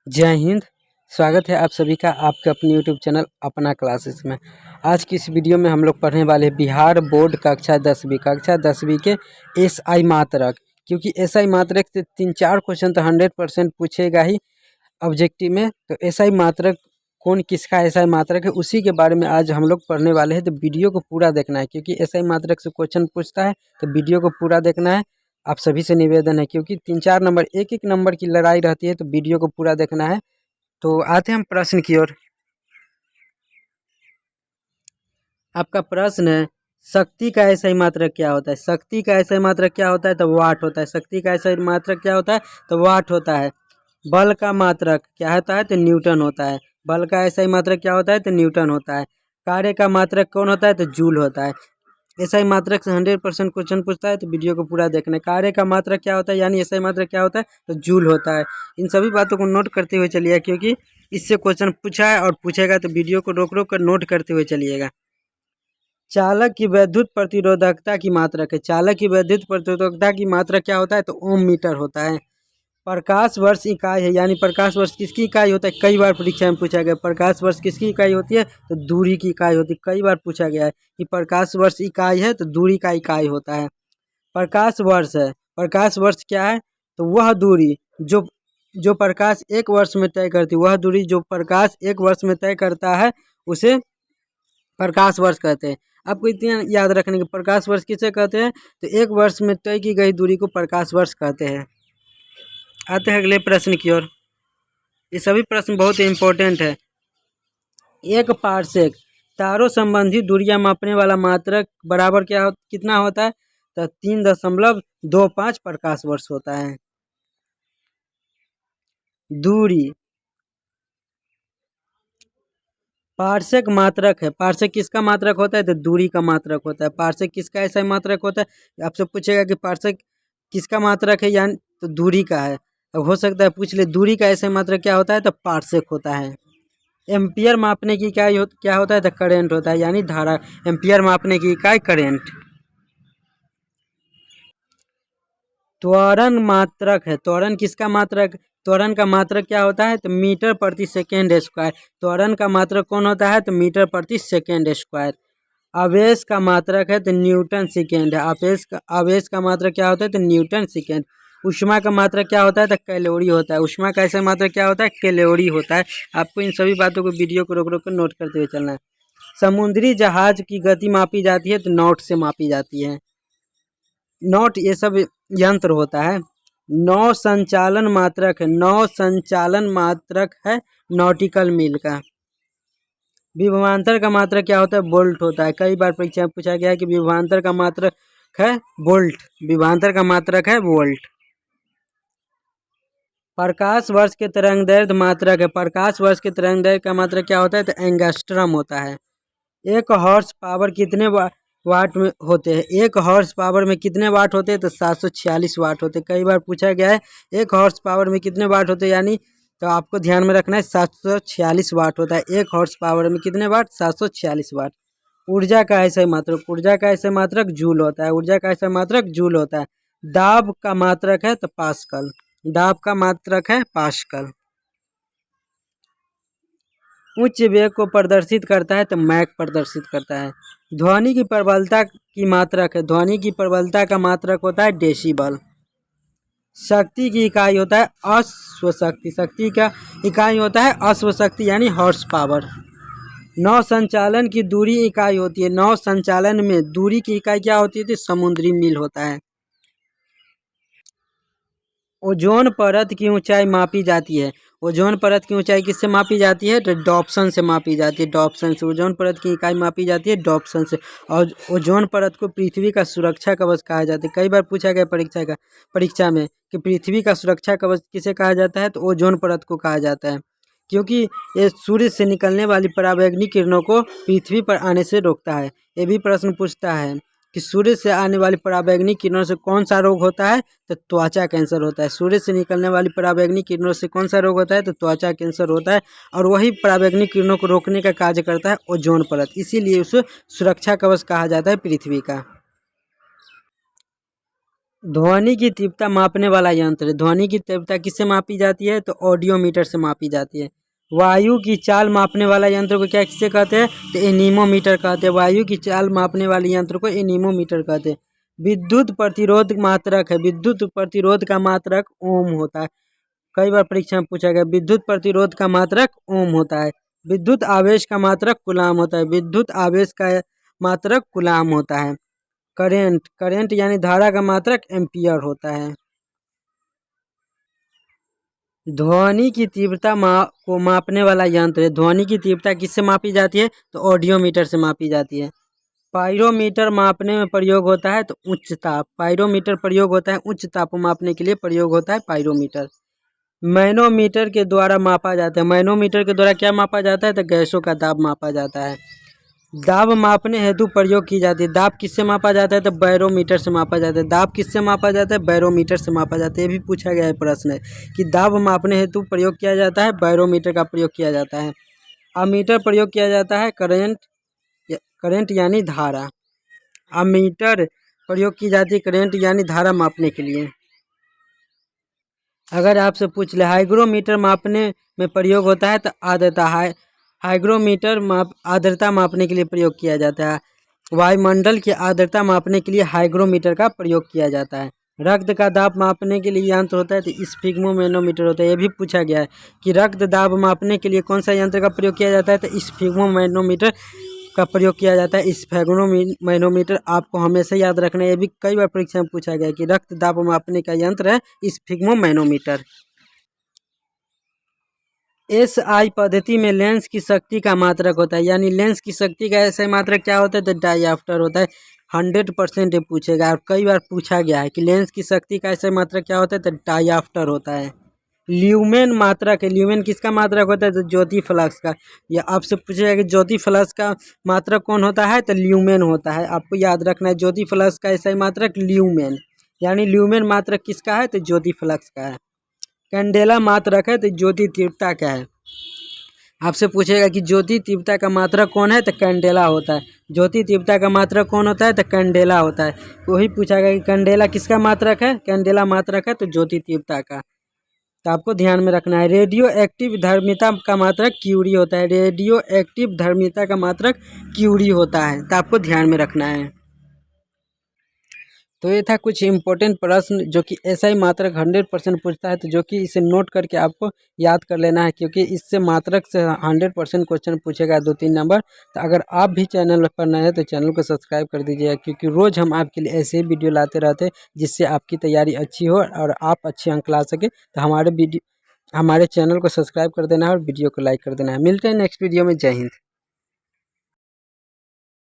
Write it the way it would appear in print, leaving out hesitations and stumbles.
जय हिंद। स्वागत है आप सभी का आपके अपने यूट्यूब चैनल अपना क्लासेस में। आज की इस वीडियो में हम लोग पढ़ने वाले हैं बिहार बोर्ड कक्षा 10वीं के एसआई मात्रक। क्योंकि एसआई मात्रक से 3-4 क्वेश्चन तो 100% पूछेगा ही ऑब्जेक्टिव में। तो एसआई मात्रक कौन किसका एसआई मात्रक है उसी के बारे में आज हम लोग पढ़ने वाले हैं। तो वीडियो को पूरा देखना है क्योंकि एसआई मात्रक से क्वेश्चन पूछता है, तो वीडियो को पूरा देखना है। आप सभी से निवेदन है क्योंकि 3-4 नंबर एक नंबर की लड़ाई रहती है, तो वीडियो को पूरा देखना है। तो आते हैं हम प्रश्न की ओर। आपका प्रश्न है, शक्ति का एसआई मात्रक क्या होता है। शक्ति का एसआई मात्रक क्या होता है, तो वाट होता है। शक्ति का एसआई मात्रक क्या होता है, तो वाट होता है। बल का मात्रक क्या होता है, तो न्यूटन होता है। बल का एसआई मात्रक क्या होता है, तो न्यूटन होता है। कार्य का मात्रक कौन होता है, तो जूल होता है। एसआई मात्रक से 100% क्वेश्चन पूछता है, तो वीडियो को पूरा देखना है। कार्य का मात्रक क्या होता है, यानी एसआई मात्रक क्या होता है, तो जूल होता है। इन सभी बातों को नोट करते हुए चलिए क्योंकि इससे क्वेश्चन पूछा है और पूछेगा, तो वीडियो को रोक रोक कर नोट करते हुए चलिएगा। चालक की विद्युत प्रतिरोधकता की मात्रक है। चालक की विद्युत प्रतिरोधकता की मात्रक क्या होता है, तो ओम मीटर होता है। प्रकाश वर्ष इकाई है, यानी प्रकाश वर्ष किसकी इकाई होता है, कई बार परीक्षा में पूछा गया। प्रकाश वर्ष किसकी इकाई होती है, तो दूरी की इकाई होती है। कई बार पूछा गया है कि प्रकाश वर्ष इकाई है तो दूरी का इकाई होता है। प्रकाश वर्ष है, प्रकाश वर्ष क्या है, तो वह दूरी जो जो प्रकाश एक वर्ष में तय करती है, वह दूरी जो प्रकाश एक वर्ष में तय करता है उसे प्रकाश वर्ष कहते हैं। आपको इतना याद रखने के प्रकाश वर्ष किसे कहते हैं, तो एक वर्ष में तय की गई दूरी को प्रकाश वर्ष कहते हैं। आते हैं अगले प्रश्न की ओर। ये सभी प्रश्न बहुत ही इम्पोर्टेंट है। एक पार्सेक तारों संबंधी दूरियां मापने वाला मात्रक बराबर कितना होता है, तो 3.25 प्रकाश वर्ष होता है। दूरी पार्सेक मात्रक है। पार्सेक किसका मात्रक होता है, तो दूरी का मात्रक होता है। पार्सेक किसका ऐसा मात्रक होता है, आपसे पूछेगा कि पार्सेक किसका मात्रक है, यानी तो दूरी का है। अब हो सकता है पूछ ले दूरी का ऐसा मात्रक क्या होता है, तो पार्सेक होता है। एम्पियर मापने की इकाई क्या होता है, तो करेंट होता है, यानी धारा। एम्पियर मापने की इकाई करेंट। त्वरण मात्रक है। त्वरण किसका मात्रक, त्वरण का मात्रक क्या होता है, तो मीटर प्रति सेकेंड स्क्वायर। त्वरण का मात्रक कौन होता है, तो मीटर प्रति सेकेंड स्क्वायर। आवेश का मात्रक है, तो न्यूटन सेकेंड है। आवेश का मात्रक क्या होता है, तो न्यूटन सेकेंड। ऊष्मा का मात्रक क्या होता है, तो कैलोरी होता है। ऊष्मा का ऐसा मात्रक क्या होता है, कैलोरी होता है। आपको इन सभी बातों को वीडियो को रोक रोक कर नोट करते हुए चलना है। समुद्री जहाज की गति मापी जाती है, तो नॉट से मापी जाती है। नॉट ये सब यंत्र होता है। नौ संचालन मात्रक है। नौ संचालन मात्रक है नॉटिकल मील का। विभवांतर का मात्रक क्या होता है, वोल्ट होता है। कई बार परीक्षा में पूछा गया है कि विभवांतर का मात्रक है वोल्ट। विभवांतर का मात्रक है वोल्ट। प्रकाश वर्ष के तरंगदैर्घ्य मात्रक है। प्रकाश वर्ष के तरंगदैर्घ्य का मात्रक क्या होता है, तो एंगस्ट्रम होता है। एक हॉर्स पावर कितने वाट में होते हैं। एक हॉर्स पावर में कितने वाट होते हैं, तो 746 वाट होते हैं। कई बार पूछा गया है एक हॉर्स पावर में कितने वाट होते हैं, यानी तो आपको ध्यान में रखना है 746 वाट होता है। एक हॉर्स पावर में कितने वाट, 746 वाट। ऊर्जा का ऐसा मात्रक, ऊर्जा का ऐसा मात्रक जूल होता है। ऊर्जा का ऐसा मात्रक जूल होता है। दाब का मात्रक है, तो पास्कल। दाब का मात्रक है पास्कल। उच्च वेग को प्रदर्शित करता है, तो मैक प्रदर्शित करता है। ध्वनि की प्रबलता की मात्रक है। ध्वनि की प्रबलता का मात्रक होता है डेसिबल। शक्ति की इकाई होता है अश्वशक्ति। शक्ति का इकाई होता है अश्वशक्ति, यानी हॉर्स पावर। नौ संचालन की दूरी इकाई होती है। नौ संचालन में दूरी की इकाई क्या होती है, तो समुद्री मील होता है। ओजोन परत की ऊंचाई मापी जाती है। ओजोन परत की ऊंचाई किससे मापी जाती है, तो डॉप्सन से मापी जाती है। डॉप्सन से ओजोन परत की इकाई मापी जाती है डॉप्सन से। और ओजोन परत को पृथ्वी का सुरक्षा कवच कहा जाता है। कई बार पूछा गया परीक्षा में कि पृथ्वी का सुरक्षा कवच किसे कहा जाता है, तो ओजोन परत को कहा जाता है। क्योंकि ये सूर्य से निकलने वाली पराबैंगनी किरणों को पृथ्वी पर आने से रोकता है। ये भी प्रश्न पूछता है कि सूर्य से आने वाली पराबैंगनी किरणों से कौन सा रोग होता है, तो त्वचा कैंसर होता है। सूर्य से निकलने वाली पराबैंगनी किरणों से कौन सा रोग होता है, तो त्वचा कैंसर होता है। और वही पराबैंगनी किरणों को रोकने का कार्य करता है ओजोन परत, इसीलिए उसे सुरक्षा कवच कहा जाता है पृथ्वी का। ध्वनि की तीव्रता मापने वाला यंत्र है। ध्वनि की तीव्रता किससे मापी जाती है? तो ऑडियोमीटर से मापी जाती है। वायु की चाल मापने वाला यंत्र को क्या किससे कहते हैं? तो एनीमोमीटर कहते हैं। वायु की चाल मापने वाले यंत्र को एनीमोमीटर कहते हैं। विद्युत प्रतिरोध मात्रक है। विद्युत प्रतिरोध का मात्रक ओम होता है। कई बार परीक्षा में पूछा गया, विद्युत प्रतिरोध का मात्रक ओम होता है। विद्युत आवेश का मात्रक कूलाम होता है। विद्युत आवेश का मात्रक कूलाम होता है। करंट यानी धारा का मात्रक एम्पियर होता है। ध्वनि की तीव्रता को मापने वाला यंत्र है। ध्वनि की तीव्रता किससे मापी जाती है? तो ऑडियोमीटर से मापी जाती है। पायरोमीटर मापने में प्रयोग होता है तो उच्च ताप। पायरोमीटर प्रयोग होता है उच्च ताप मापने के लिए प्रयोग होता है पायरोमीटर। मैनोमीटर के द्वारा मापा जाता है। मैनोमीटर के द्वारा क्या मापा जाता है? तो गैसों का दाब मापा जाता है। दाब मापने हेतु प्रयोग की जाती है। दाब किससे मापा जाता है? तो बैरोमीटर से मापा जाता है। दाब किससे मापा जाता है? बैरोमीटर से मापा जाता है। ये भी पूछा गया है प्रश्न कि दाब मापने हेतु प्रयोग किया जाता है, बैरोमीटर का प्रयोग किया जाता है। अमीटर प्रयोग किया जाता है करंट यानी धारा। अमीटर प्रयोग की जाती है करंट यानी धारा मापने के लिए। अगर आपसे पूछ ले हाइग्रोमीटर मापने में प्रयोग होता है तो आर्द्रता हाइग्रोमीटर आर्द्रता मापने के लिए प्रयोग किया जाता है। वायुमंडल की आर्द्रता मापने के लिए हाइग्रोमीटर का प्रयोग किया जाता है। रक्त का दाब मापने के लिए यंत्र होता है तो स्फिग्मोमैनोमीटर होता है। ये भी पूछा गया है कि रक्त दाब मापने के लिए कौन सा यंत्र का प्रयोग किया जाता है? तो स्फिग्मोमैनोमीटर का प्रयोग किया जाता है। स्फिग्मोमैनोमीटर आपको हमेशा याद रखना है। ये भी कई बार परीक्षा में पूछा गया है कि रक्त दाब मापने का यंत्र है स्फिग्मोमैनोमीटर। SI पद्धति में लेंस की शक्ति का मात्रक होता है, यानी लेंस की शक्ति का SI मात्रक क्या होता है? तो डायऑप्टर होता है। 100% ये पूछेगा और कई बार पूछा गया है कि लेंस की शक्ति का SI मात्रक क्या होता है? तो डायऑप्टर होता है। ल्यूमेन मात्रक है। ल्यूमेन किसका मात्रक होता है? तो ज्योति फ्लक्स का। या आपसे पूछेगा कि ज्योति फ्लक्स का मात्रक कौन होता है? तो ल्यूमेन होता है। आपको याद रखना है ज्योति फ्लक्स का SI मात्रक ल्यूमेन, यानी ल्यूमेन मात्रक किसका है? तो ज्योति फ्लक्स का है। कैंडेला मात्रक है तो ज्योति तीव्रता क्या है? आपसे पूछेगा कि ज्योति तीव्रता का मात्रक कौन है? तो कैंडेला होता है। ज्योति तीव्रता का मात्रक कौन होता है? तो कैंडेला होता है। वही पूछा गया कि कैंडेला किसका मात्रक है? कैंडेला मात्रक है तो ज्योति तीव्रता का। तो आपको ध्यान में रखना है। रेडियो एक्टिव धर्मिता का मात्रक क्यूरी होता है। रेडियो एक्टिव धर्मिता का मात्रक क्यूरी होता है, तो आपको ध्यान में रखना है। तो ये था कुछ इंपॉर्टेंट प्रश्न जो कि SI मात्रक 100% पूछता है, तो जो कि इसे नोट करके आपको याद कर लेना है, क्योंकि इससे मात्रक से 100% क्वेश्चन पूछेगा 2-3 नंबर। तो अगर आप भी चैनल पर नए हैं तो चैनल को सब्सक्राइब कर दीजिएगा, क्योंकि रोज़ हम आपके लिए ऐसे ही वीडियो लाते रहते हैं जिससे आपकी तैयारी अच्छी हो और आप अच्छे अंक ला सके। तो हमारे चैनल को सब्सक्राइब कर देना है और वीडियो को लाइक कर देना है। मिलते हैं नेक्स्ट वीडियो में। जय हिंद।